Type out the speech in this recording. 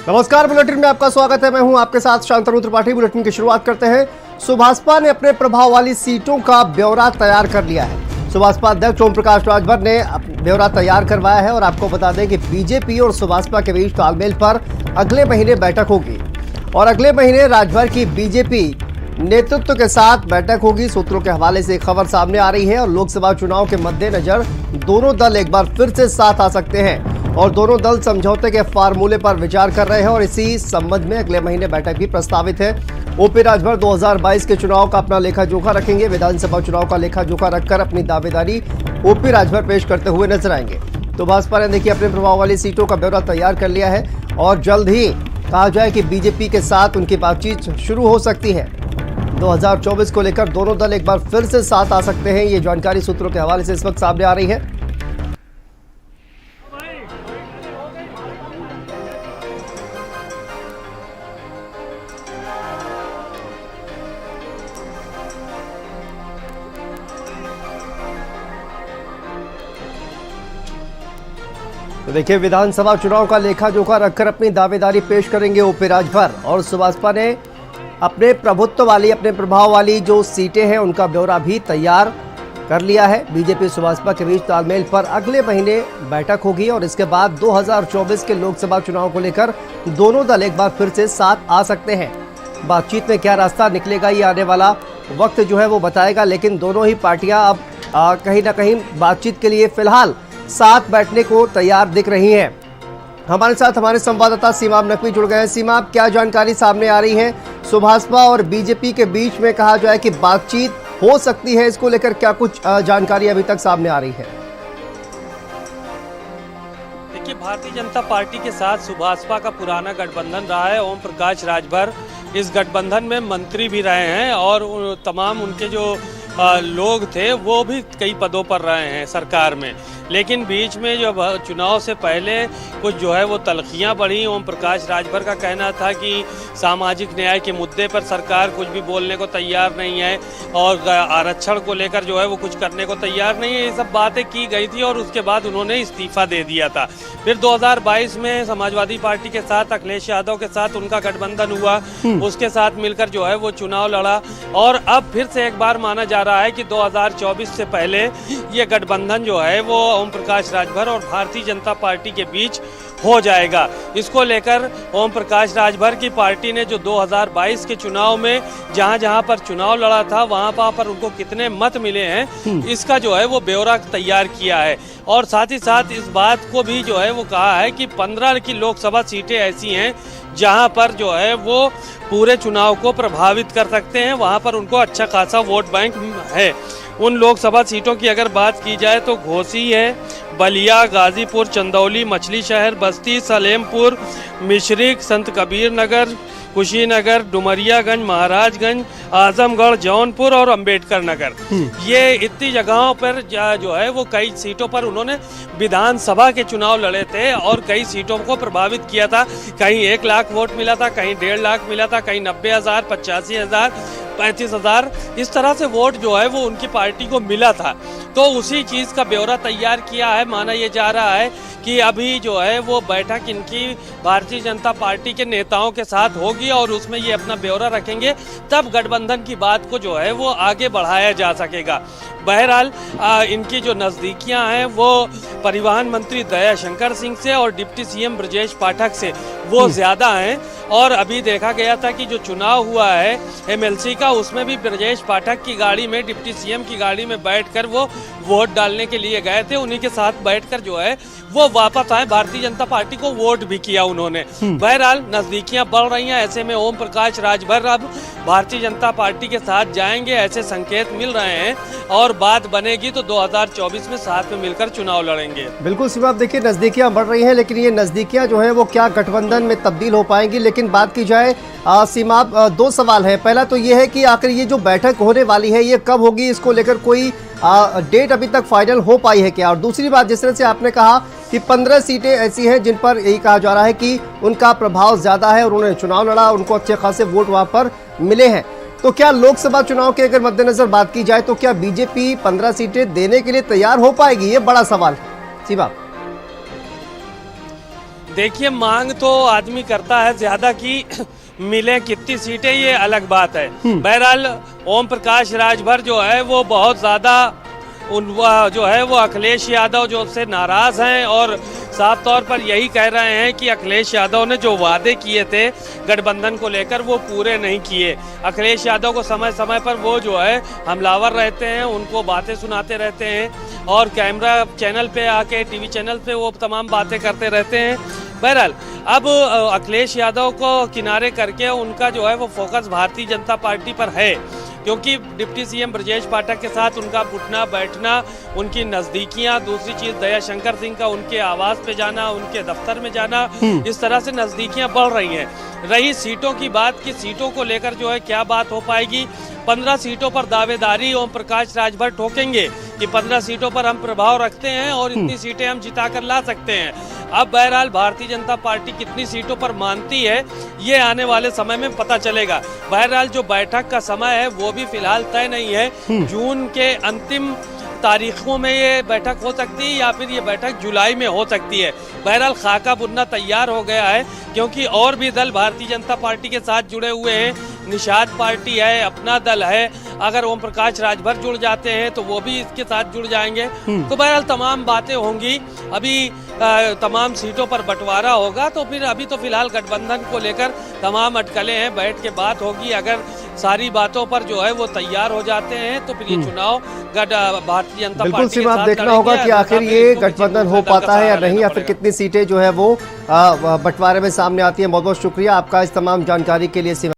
नमस्कार, बुलेटिन में आपका स्वागत है। मैं हूं आपके साथ शांतनु त्रिपाठी। बुलेटिन की शुरुआत करते हैं। सुभाषपा ने अपने प्रभाव वाली सीटों का ब्यौरा तैयार कर लिया है। सुभाषपा अध्यक्ष ओम प्रकाश राजभर ने ब्यौरा तैयार करवाया है और आपको बता दें कि बीजेपी और सुभाषपा के बीच तालमेल पर अगले महीने बैठक होगी और अगले महीने राजभर की बीजेपी नेतृत्व के साथ बैठक होगी। सूत्रों के हवाले से खबर सामने आ रही है और लोकसभा चुनाव के मद्देनजर दोनों दल एक बार फिर से साथ आ सकते हैं और दोनों दल समझौते के फार्मूले पर विचार कर रहे हैं और इसी संबंध में अगले महीने बैठक भी प्रस्तावित है। ओपी राजभर 2022 के चुनाव का अपना लेखा जोखा रखेंगे। विधानसभा चुनाव का लेखा जोखा रखकर अपनी दावेदारी ओपी राजभर पेश करते हुए नजर आएंगे। तो भाजपा ने देखिए अपने प्रभाव वाली सीटों का ब्यौरा तैयार कर लिया है और जल्द ही कहा जाए कि बीजेपी के साथ उनकी बातचीत शुरू हो सकती है। 2024 को लेकर दोनों दल एक बार फिर से साथ आ सकते हैं। ये जानकारी सूत्रों के हवाले से इस वक्त सामने आ रही है। तो देखिए, विधानसभा चुनाव का लेखा जोखा रखकर अपनी दावेदारी पेश करेंगे ओपी राजभर और सुभाषपा ने अपने प्रभुत्व वाली, अपने प्रभाव वाली जो सीटें हैं उनका ब्यौरा भी तैयार कर लिया है। बीजेपी सुभाषपा के बीच तालमेल पर अगले महीने बैठक होगी और इसके बाद 2024 के लोकसभा चुनाव को लेकर दोनों दल एक बार फिर से साथ आ सकते हैं। बातचीत में क्या रास्ता निकलेगा ये आने वाला वक्त जो है वो बताएगा, लेकिन दोनों ही पार्टियां अब कहीं ना कहीं बातचीत के लिए फिलहाल साथ बैठने को तैयार दिख रही हैं। हमारे साथ हमारे संवाददाता सीमाब नकवी जुड़ गए हैं। सीमाब, क्या जानकारी सामने आ रही है? सुभाषपा और बीजेपी के बीच में कहा जाए कि बातचीत हो सकती है, इसको लेकर क्या कुछ जानकारी अभी तक सामने आ रही है? देखिए, भारतीय जनता पार्टी के साथ सुभाषपा का पुराना गठबंधन रहा है। ओम प्रकाश राजभर इस गठबंधन में मंत्री भी रहे हैं और तमाम उनके जो लोग थे वो भी कई पदों पर रहे हैं सरकार में। लेकिन बीच में जो चुनाव से पहले कुछ जो है वो तलखियां बढ़ी। ओम प्रकाश राजभर का कहना था कि सामाजिक न्याय के मुद्दे पर सरकार कुछ भी बोलने को तैयार नहीं है और आरक्षण को लेकर जो है वो कुछ करने को तैयार नहीं है। ये सब बातें की गई थी और उसके बाद उन्होंने इस्तीफा दे दिया था। फिर 2022 में समाजवादी पार्टी के साथ, अखिलेश यादव के साथ उनका गठबंधन हुआ, उसके साथ मिलकर जो है वो चुनाव लड़ा और अब फिर से एक बार माना जा रहा है कि 2024 से पहले ये गठबंधन जो है वो ओम प्रकाश राजभर और भारतीय जनता पार्टी के बीच हो जाएगा। इसको लेकर ओम प्रकाश राजभर की पार्टी ने जो 2022 के चुनाव में जहां पर चुनाव लड़ा था वहां पर उनको कितने मत मिले हैं, इसका जो है वो ब्यौरा तैयार किया है और साथ ही साथ इस बात को भी जो है वो कहा है कि 15 की लोकसभा सीटें ऐसी हैं जहां पर जो है वो पूरे चुनाव को प्रभावित कर सकते हैं। वहां पर उनको अच्छा खासा वोट बैंक है। उन लोकसभा सीटों की अगर बात की जाए तो घोसी है, बलिया, गाजीपुर, चंदौली, मछली शहर, बस्ती, सलेमपुर, मिश्रिक, संत कबीर नगर, कुशीनगर, डुमरियागंज, महाराजगंज, आजमगढ़, जौनपुर और अंबेडकर नगर। ये इतनी जगहों पर जो है वो कई सीटों पर उन्होंने विधानसभा के चुनाव लड़े थे और कई सीटों को प्रभावित किया था। कहीं 1 लाख वोट मिला था, कहीं 1.5 लाख मिला था, कहीं 90,000, 85,000, 35,000, इस तरह से वोट जो है वो उनकी पार्टी को मिला था। तो उसी चीज़ का ब्यौरा तैयार किया है। माना ये जा रहा है कि अभी जो है वो बैठक इनकी भारतीय जनता पार्टी के नेताओं के साथ होगी और उसमें ये अपना ब्यौरा रखेंगे, तब गठबंधन की बात को जो है वो आगे बढ़ाया जा सकेगा। बहरहाल इनकी जो नज़दीकियां हैं वो परिवहन मंत्री दयाशंकर सिंह से और डिप्टी सीएम ब्रजेश पाठक से वो ज़्यादा हैं और अभी देखा गया था कि जो चुनाव हुआ है एमएलसी का, उसमें भी ब्रजेश पाठक की गाड़ी में, डिप्टी सीएम की गाड़ी में बैठकर वो वोट डालने के लिए गए थे। उन्हीं के साथ बैठकर जो है वो वापस आए, भारतीय जनता पार्टी को वोट भी किया उन्होंने। बहरहाल नजदीकियां बढ़ रही हैं, ऐसे में ओम प्रकाश राजभर अब भारतीय जनता पार्टी के साथ जाएंगे, ऐसे संकेत मिल रहे हैं और बात बनेगी तो 2024 में साथ में मिलकर चुनाव लड़ेंगे। बिल्कुल सीमा, देखिए नजदीकियां बढ़ रही हैं, लेकिन ये नजदीकियां जो है वो क्या गठबंधन में तब्दील हो पाएंगी? लेकिन बात की जाए सीमा, 2 सवाल है। पहला तो ये है कि आखिर ये जो बैठक होने वाली है ये कब होगी, इसको लेकर कोई डेट अभी तक फाइनल हो पाई है क्या? और दूसरी बात, जिस तरह से आपने कहा कि 15 सीटें ऐसी हैं जिन पर यही कहा जा रहा है कि उनका प्रभाव ज्यादा है और उन्होंने चुनाव लड़ा, उनको अच्छे खासे वोट वहां पर मिले हैं, तो क्या लोकसभा चुनाव के अगर मद्देनजर बात की जाए तो क्या बीजेपी 15 सीटें देने के लिए तैयार हो पाएगी? ये बड़ा सवाल है। सीमा, देखिए, मांग तो आदमी करता है ज्यादा की मिले कितनी सीटें, ये अलग बात है। बहरहाल ओम प्रकाश राजभर जो है वो बहुत ज्यादा जो है वो अखिलेश यादव जो से नाराज हैं और साफ तौर पर यही कह रहे हैं कि अखिलेश यादव ने जो वादे किए थे गठबंधन को लेकर वो पूरे नहीं किए। अखिलेश यादव को समय समय पर वो जो है हमलावर रहते हैं, उनको बातें सुनाते रहते हैं और कैमरा चैनल पे आके टीवी चैनल पे वो तमाम बातें करते रहते हैं। बहरहाल अब अखिलेश यादव को किनारे करके उनका जो है वो फोकस भारतीय जनता पार्टी पर है, क्योंकि डिप्टी सीएम ब्रजेश पाठक के साथ उनका उठना बैठना, उनकी नज़दीकियां, दूसरी चीज़ दयाशंकर सिंह का उनके आवास पे जाना, उनके दफ्तर में जाना, इस तरह से नज़दीकियां बढ़ रही हैं। रही सीटों की बात कि सीटों को लेकर जो है क्या बात हो पाएगी, 15 सीटों पर दावेदारी ओम प्रकाश राजभर ठोकेंगे कि 15 सीटों पर हम प्रभाव रखते हैं और इतनी सीटें हम जिता कर ला सकते हैं। अब बहरहाल भारतीय जनता पार्टी कितनी सीटों पर मानती है ये आने वाले समय में पता चलेगा। बहरहाल जो बैठक का समय है वो भी फिलहाल तय नहीं है। जून के अंतिम तारीखों में ये बैठक हो सकती है या फिर ये बैठक जुलाई में हो सकती है। बहरहाल खाका बुनना तैयार हो गया है, क्योंकि और भी दल भारतीय जनता पार्टी के साथ जुड़े हुए हैं। निषाद पार्टी है, अपना दल है, अगर ओम प्रकाश राजभर जुड़ जाते हैं तो वो भी इसके साथ जुड़ जाएंगे। तो बहरहाल तमाम बातें होंगी, अभी तमाम सीटों पर बंटवारा होगा, तो फिर अभी तो फिलहाल गठबंधन को लेकर तमाम अटकलें हैं, बैठ के बात होगी। अगर सारी बातों पर जो है वो तैयार हो जाते हैं तो फिर ये चुनाव भारतीय जनता बिल्कुल पार्टी सीमा, आप देखना होगा कि आखिर ये गठबंधन हो पाता है या नहीं, या फिर कितनी सीटें जो है वो बंटवारे में सामने आती है। बहुत बहुत शुक्रिया आपका इस तमाम जानकारी के लिए सीमा।